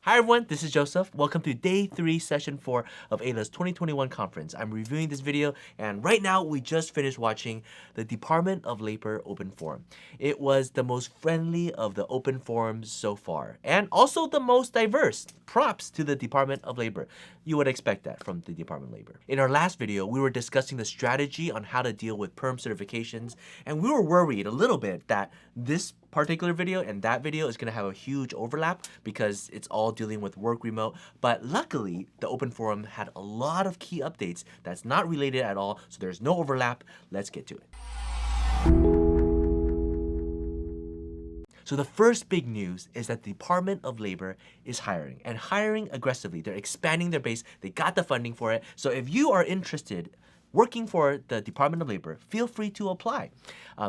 Hi everyone, this is Joseph. Welcome to day 3, session 4 of Aila's 2021 conference. I'm reviewing this video, and right now we just finished watching the Department of Labor Open Forum. It was the most friendly of the open forums so far, and also the most diverse. Props to the Department of Labor. You would expect that from the Department of Labor. In our last video, we were discussing the strategy on how to deal with PERM certifications, and we were worried a little bit that this particular video and that video is going to have a huge overlap because it's all dealing with work remote. But luckily, the open forum had a lot of key updates that's not related at all, so there's no overlap. Let's get to it. So the first big news is that the Department of Labor is hiring, and hiring aggressively. They're expanding their base. They got the funding for it. So if you are interested working for the Department of Labor, feel free to apply.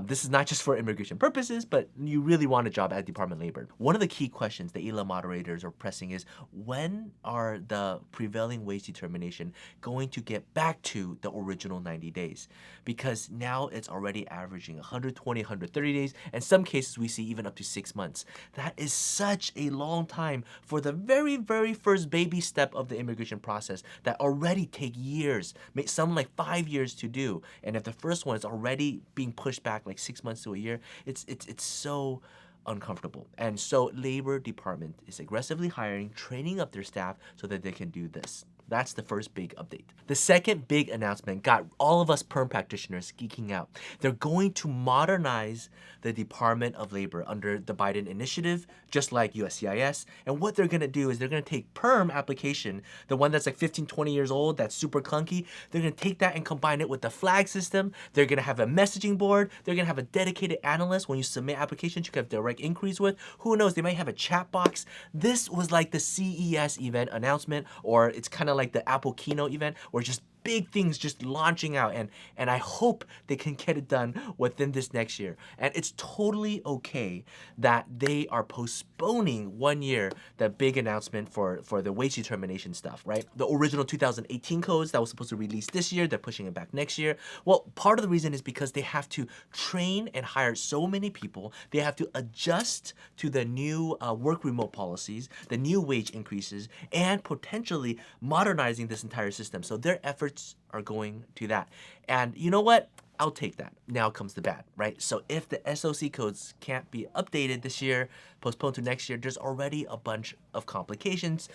This is not just for immigration purposes, but you really want a job at Department of Labor. One of the key questions the Aila moderators are pressing is, when are the prevailing wage determination going to get back to the original 90 days? Because now it's already averaging 120, 130 days, and some cases we see even up to 6 months. That is such a long time for the very, very first baby step of the immigration process that already take years, some like 5 years to do. And if the first one is already being pushed back like 6 months to a year, it's so uncomfortable. And so Labor Department is aggressively hiring, training up their staff so that they can do this. That's the first big update. The second big announcement got all of us PERM practitioners geeking out. They're going to modernize the Department of Labor under the Biden initiative, just like USCIS. And what they're gonna do is they're gonna take PERM application, the one that's like 15, 20 years old, that's super clunky. They're gonna take that and combine it with the flag system. They're gonna have a messaging board. They're gonna have a dedicated analyst when you submit applications you can have direct inquiries with. Who knows, they might have a chat box. This was like the CES event announcement, or it's kind of like the Apple keynote event, or just big things just launching out, and I hope they can get it done within this next year. And it's totally okay that they are postponing 1 year the big announcement for the wage determination stuff, right? The original 2018 codes that was supposed to release this year, they're pushing it back next year. Well, part of the reason is because they have to train and hire so many people. They have to adjust to the new work remote policies, the new wage increases, and potentially modernizing this entire system. So their efforts are going to that. And you know what? I'll take that. Now comes the bad, right? So if the SOC codes can't be updated this year, postponed to next year, there's already a bunch of complications.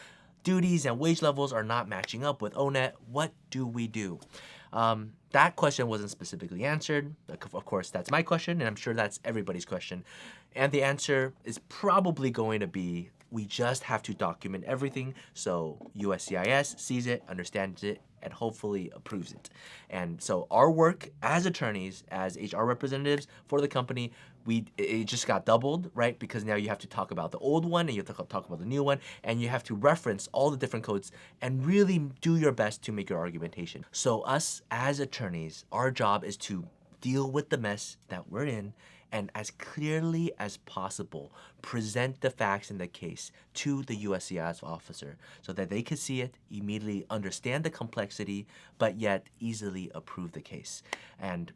Duties and wage levels are not matching up with ONET. What do we do? That question wasn't specifically answered. Of course, that's my question, and I'm sure that's everybody's question. And the answer is probably going to be, we just have to document everything so USCIS sees it, understands it, and hopefully approves it. And so our work as attorneys, as HR representatives for the company, it just got doubled, right? Because now you have to talk about the old one and you have to talk about the new one, and you have to reference all the different codes and really do your best to make your argumentation. So us as attorneys, our job is to deal with the mess that we're in and as clearly as possible present the facts in the case to the USCIS officer so that they can see it, immediately understand the complexity, but yet easily approve the case. And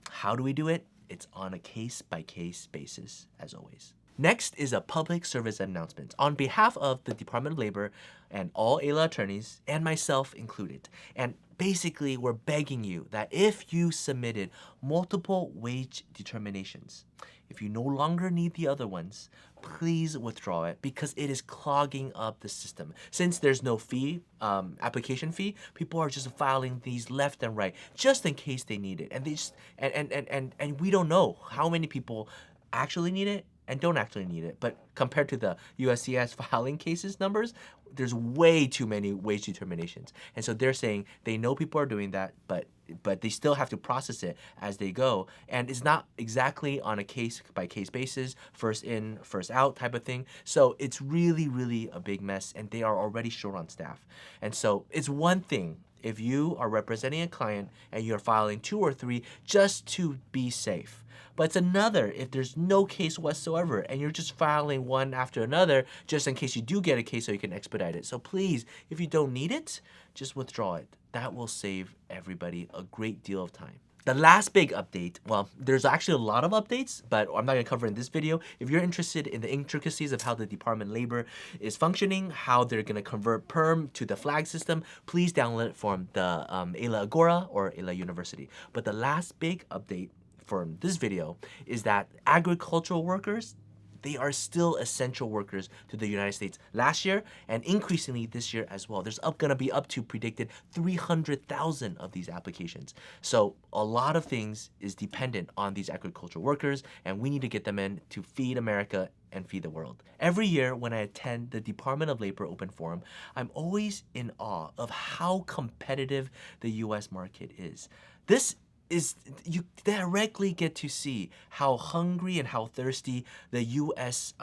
how do we do it? It's on a case-by-case basis, as always. Next is a public service announcement on behalf of the Department of Labor and all Aila attorneys, and myself included. And basically, we're begging you that if you submitted multiple wage determinations, if you no longer need the other ones, please withdraw it because it is clogging up the system. Since there's no fee, application fee, people are just filing these left and right just in case they need it. And they just and we don't know how many people actually need it and don't actually need it. But compared to the USCIS filing cases numbers, there's way too many wage determinations. And so they're saying they know people are doing that, but they still have to process it as they go. And it's not exactly on a case-by-case basis, first in, first out type of thing. So it's really, really a big mess, and they are already short on staff. And so it's one thing if you are representing a client and you're filing 2 or 3 just to be safe. But it's another if there's no case whatsoever and you're just filing one after another just in case you do get a case so you can expedite it. So please, if you don't need it, just withdraw it. That will save everybody a great deal of time. The last big update, well, there's actually a lot of updates, but I'm not gonna cover in this video. If you're interested in the intricacies of how the Department of Labor is functioning, how they're gonna convert PERM to the flag system, please download it from the Aila Agora or Aila University. But the last big update for this video is that agricultural workers, they are still essential workers to the United States last year and increasingly this year as well. There's gonna be up to predicted 300,000 of these applications. So a lot of things is dependent on these agricultural workers, and we need to get them in to feed America and feed the world. Every year when I attend the Department of Labor Open Forum, I'm always in awe of how competitive the US market is. This is, you directly get to see how hungry and how thirsty the US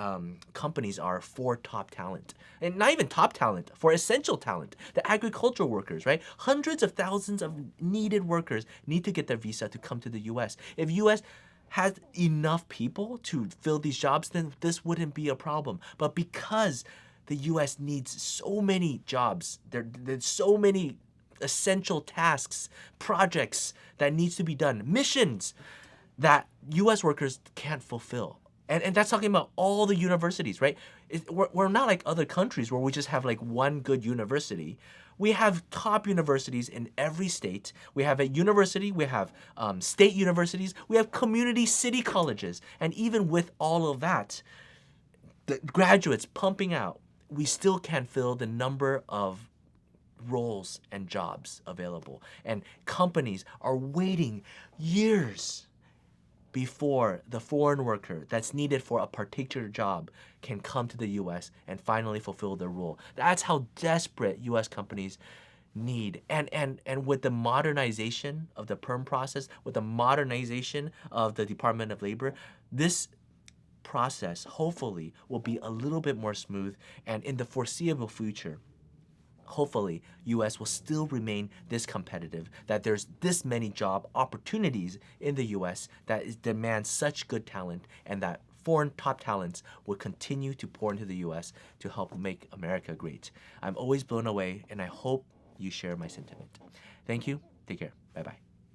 companies are for top talent. And not even top talent, for essential talent, the agricultural workers, right? Hundreds of thousands of needed workers need to get their visa to come to the US. If US had enough people to fill these jobs, then this wouldn't be a problem. But because the US needs so many jobs, there's so many essential tasks, projects that needs to be done, missions that US workers can't fulfill. And that's talking about all the universities, right? We're not like other countries where we just have like one good university. We have top universities in every state. We have a university, we have state universities, we have community city colleges. And even with all of that, the graduates pumping out, we still can't fill the number of roles and jobs available. And companies are waiting years before the foreign worker that's needed for a particular job can come to the US and finally fulfill their role. That's how desperate US companies need. And with the modernization of the PERM process, with the modernization of the Department of Labor, this process hopefully will be a little bit more smooth, and in the foreseeable future, hopefully, US will still remain this competitive, that there's this many job opportunities in the US that demand such good talent, and that foreign top talents will continue to pour into the US to help make America great. I'm always blown away, and I hope you share my sentiment. Thank you. Take care. Bye-bye.